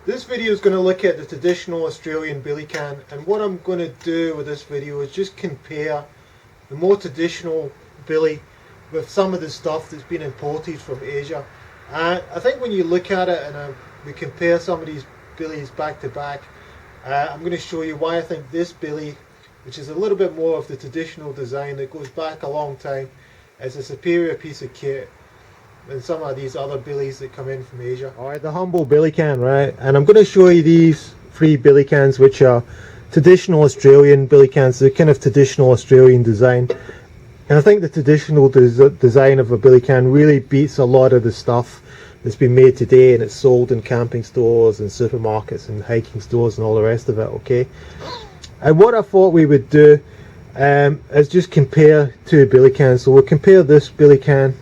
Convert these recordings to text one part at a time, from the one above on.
This video is going to look at the traditional Australian billy can, and what I'm going to do with this video is just compare the more traditional billy with some of the stuff that's been imported from Asia. And I think when you look at it and we compare some of these billies back to back, I'm going to show you why I think this billy, which is a little bit more of the traditional design that goes back a long time, is a superior piece of kit than some of these other billies that come in from Asia. Alright, the humble billy can, right? And I'm going to show you these three billy cans, which are traditional Australian billy cans. They're kind of traditional Australian design. And I think the traditional design of a billy can really beats a lot of the stuff that's been made today and it's sold in camping stores and supermarkets and hiking stores and all the rest of it, okay? And what I thought we would do is just compare two billy cans. So we'll compare this billy can,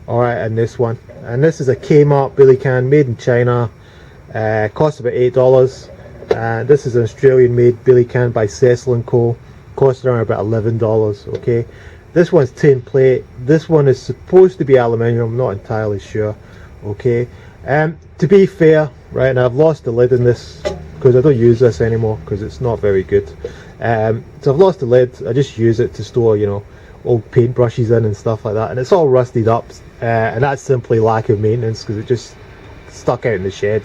alright, and this one. And this is a Kmart billy can made in China, costs about $8. And this is an Australian made billy can by Cecil & Co. Costs around about $11, okay? This one's tin plate. This one is supposed to be aluminium, I'm not entirely sure, okay? To be fair, right, and I've lost the lid in this because I don't use this anymore because it's not very good. So I've lost the lid. I just use it to store, you know, old paintbrushes in and stuff like that, and it's all rusted up, and that's simply lack of maintenance because it just stuck out in the shed.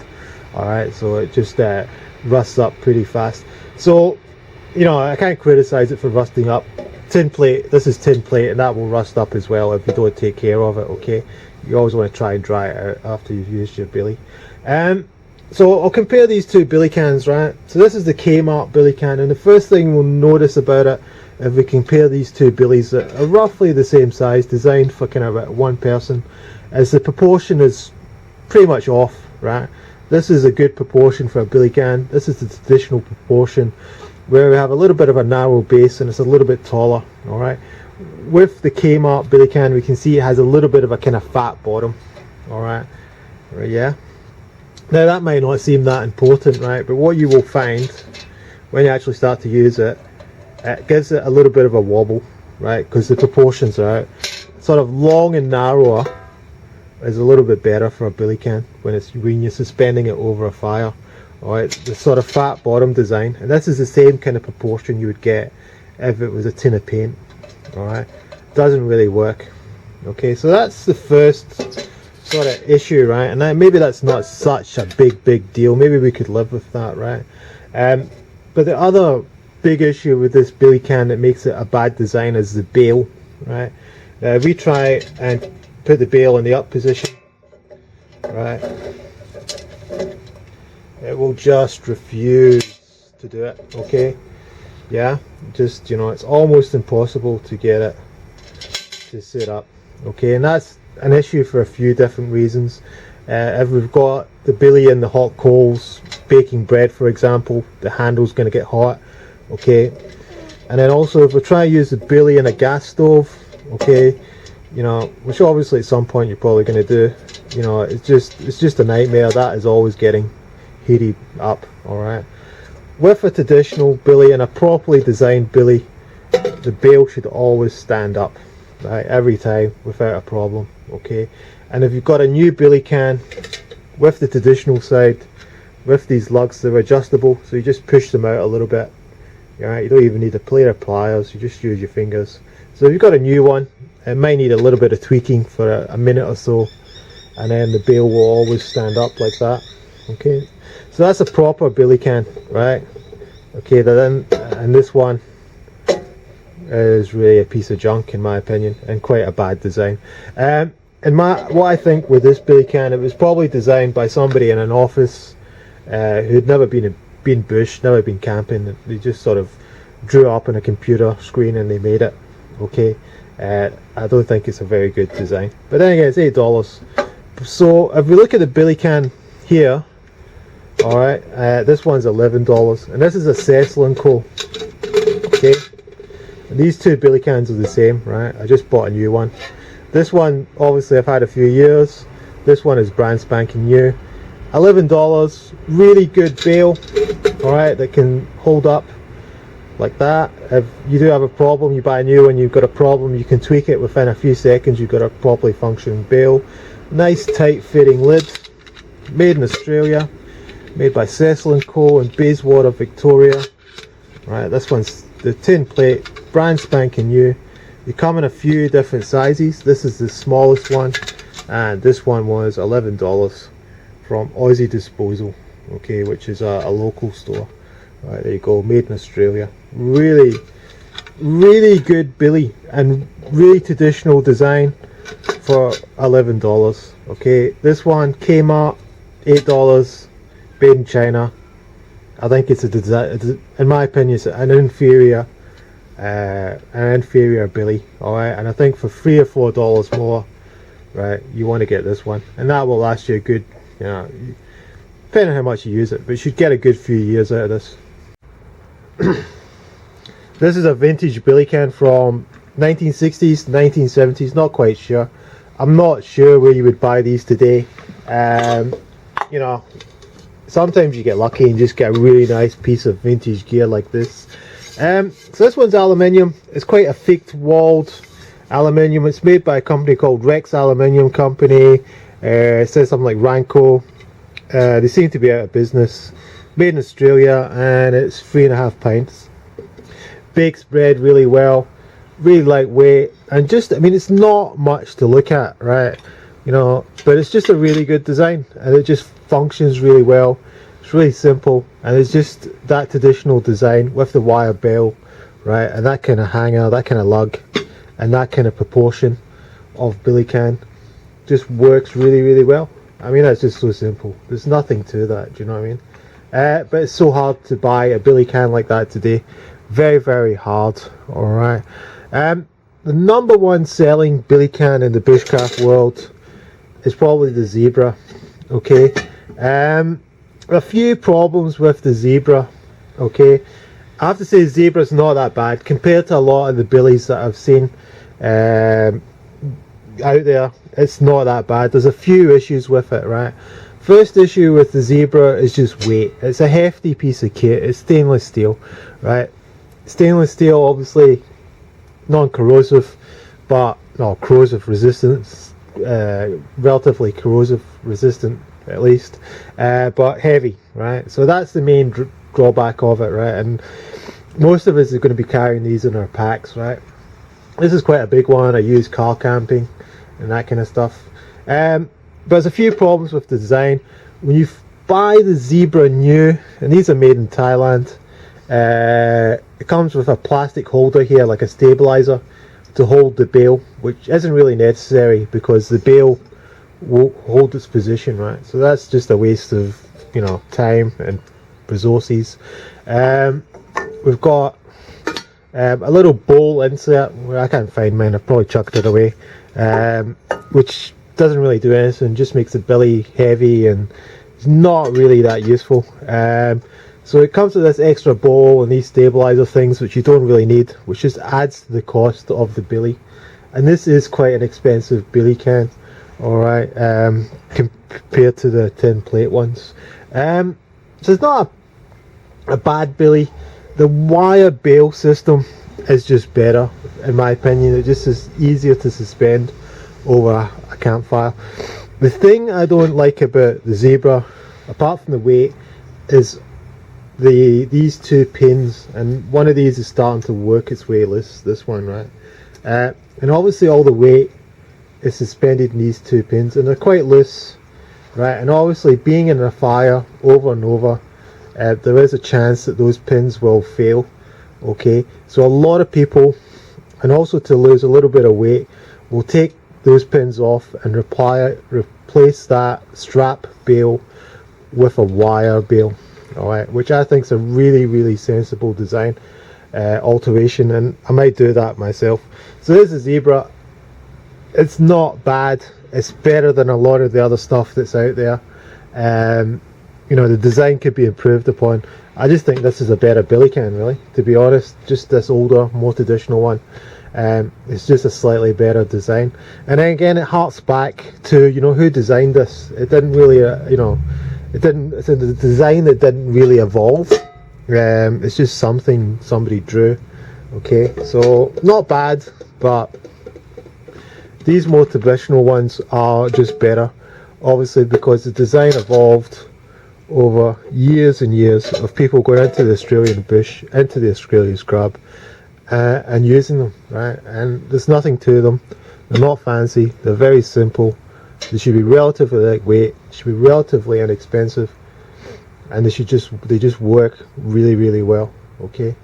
Alright, so it just rusts up pretty fast. So, you know, I can't criticize it for rusting up. Tin plate, this is tin plate, and that will rust up as well if you don't take care of it, okay? You always want to try and dry it out after you've used your billy. So I'll compare these two billy cans, right? So this is the Kmart billy can, and the first thing we'll notice about it, if we compare these two billies that are roughly the same size, designed for kind of one person, is the proportion is pretty much off, right? This is a good proportion for a billy can. This is the traditional proportion, where we have a little bit of a narrow base and it's a little bit taller, alright? With the Kmart billy can, we can see it has a little bit of a kind of fat bottom, alright? Right, yeah. Now that might not seem that important, right? But what you will find when you actually start to use it, it gives it a little bit of a wobble, right? Because the proportions are out. Sort of long and narrower is a little bit better for a billy can when you're suspending it over a fire. Alright, the sort of fat bottom design, and this is the same kind of proportion you would get if it was a tin of paint. Alright, doesn't really work. Okay, so that's the first sort of issue, right? And maybe that's not such a big deal. Maybe we could live with that, right? But the other big issue with this billy can that makes it a bad design is the bail, right? Now if we try and put the bail in the up position, right, it will just refuse to do it, okay? Yeah, just, you know, it's almost impossible to get it to sit up, okay? And that's an issue for a few different reasons. If we've got the billy in the hot coals, baking bread for example, the handle's going to get hot, okay? And then also if we try to use the billy in a gas stove, okay, you know, which obviously at some point you're probably going to do, you know, it's just a nightmare. That is always getting heated up, alright? With a traditional billy and a properly designed billy, the bail should always stand up, right, every time without a problem, okay? And if you've got a new billy can with the traditional side, with these lugs, they're adjustable, so you just push them out a little bit, alright? You don't even need a pair of pliers, you just use your fingers. So if you've got a new one, it might need a little bit of tweaking for a minute or so, and then the bail will always stand up like that, okay? So that's a proper billy can, right? Okay, then, and this one is really a piece of junk in my opinion, and quite a bad design. And what I think with this billy can, it was probably designed by somebody in an office who'd never been bush, never been camping. They just sort of drew up on a computer screen and they made it, okay? I don't think it's a very good design, but then again, it's $8. So if we look at the billy can here, alright, this one's $11, and this is a Cecil & Co. Okay, and these two billy cans are the same, right? I just bought a new one. This one, obviously, I've had a few years. This one is brand spanking new. $11, really good bail, alright, that can hold up like that. If you do have a problem, you buy a new one, you've got a problem, you can tweak it within a few seconds, you've got a properly functioning bail. Nice tight fitting lid, made in Australia. made by Cecil & Co. in Bayswater, Victoria. Right, this one's the tin plate, brand spanking new. They come in a few different sizes. This is the smallest one, and this one was $11 from Aussie Disposal, okay, which is a local store. Right, there you go, made in Australia. Really good billy and really traditional design for $11. Okay, this one came out $8, made in China. I think it's a design, in my opinion, it's an inferior billy. All right, and I think for $3 or $4 more, right, you want to get this one, and that will last you a good, you know, depending on how much you use it, but you should get a good few years out of this. This is a vintage billy can from 1960s, 1970s, not quite sure. I'm not sure where you would buy these today. You know, sometimes you get lucky and just get a really nice piece of vintage gear like this. So this one's aluminium. It's quite a thick walled aluminium. It's made by a company called Rex Aluminium Company. It says something like Ranco. They seem to be out of business. Made in Australia, and it's 3.5 pints. Bakes bread really well, really lightweight, and just, I mean, it's not much to look at, right? You know, but it's just a really good design, and it just functions really well. It's really simple, and it's just that traditional design with the wire bell, right, and that kind of hanger, that kind of lug, and that kind of proportion of billy can just works really well. I mean, that's just so simple. There's nothing to that, do you know what I mean? But it's so hard to buy a billy can like that today. Very hard. All right. The number one selling billy can in the bushcraft world is probably the Zebra. Okay. A few problems with the Zebra. Okay. I have to say Zebra's not that bad compared to a lot of the billies that I've seen out there. It's not that bad. There's a few issues with it, right? First issue with the Zebra is just weight. It's a hefty piece of kit. It's stainless steel, right? Stainless steel, obviously non-corrosive, but no, corrosive resistance, relatively corrosive resistant at least, but heavy, right? So that's the main drawback of it, right? And most of us are going to be carrying these in our packs, right? This is quite a big one. I use car camping and that kind of stuff. But there's a few problems with the design. When you buy the Zebra new, and these are made in Thailand, it comes with a plastic holder here, like a stabilizer, to hold the bail, which isn't really necessary because the bail won't hold its position, right? So that's just a waste of, you know, time and resources. We've got a little bowl insert. Well, I can't find mine. I've probably chucked it away, which doesn't really do anything. Just makes the billy heavy and it's not really that useful. So it comes with this extra bowl and these stabilizer things, which you don't really need, which just adds to the cost of the billy. And this is quite an expensive billy can, alright, compared to the tin plate ones. So it's not a bad billy. The wire bail system is just better, in my opinion. It just is easier to suspend over a campfire. The thing I don't like about the Zebra, apart from the weight, is these two pins, and one of these is starting to work its way loose, this one, right? And obviously all the weight is suspended in these two pins, and they're quite loose, right? And obviously being in a fire over and over, there is a chance that those pins will fail. Okay, so a lot of people, and also to lose a little bit of weight, will take those pins off and replace that strap bail with a wire bail. Alright, which I think is a really sensible design alteration, and I might do that myself. So this is Zebra. It's not bad. It's better than a lot of the other stuff that's out there. You know, the design could be improved upon. I just think this is a better billy can, really, to be honest. Just this older, more traditional one. It's just a slightly better design. And then again, it harks back to, you know, who designed this. It didn't really, you know, it's a design that didn't really evolve. It's just something somebody drew. Okay, so not bad, but these more traditional ones are just better, obviously, because the design evolved over years and years of people going into the Australian bush, into the Australian scrub, and using them, right? And there's nothing to them. They're not fancy. They're very simple. They should be relatively lightweight. Should be relatively inexpensive, and they just work really, really well. Okay.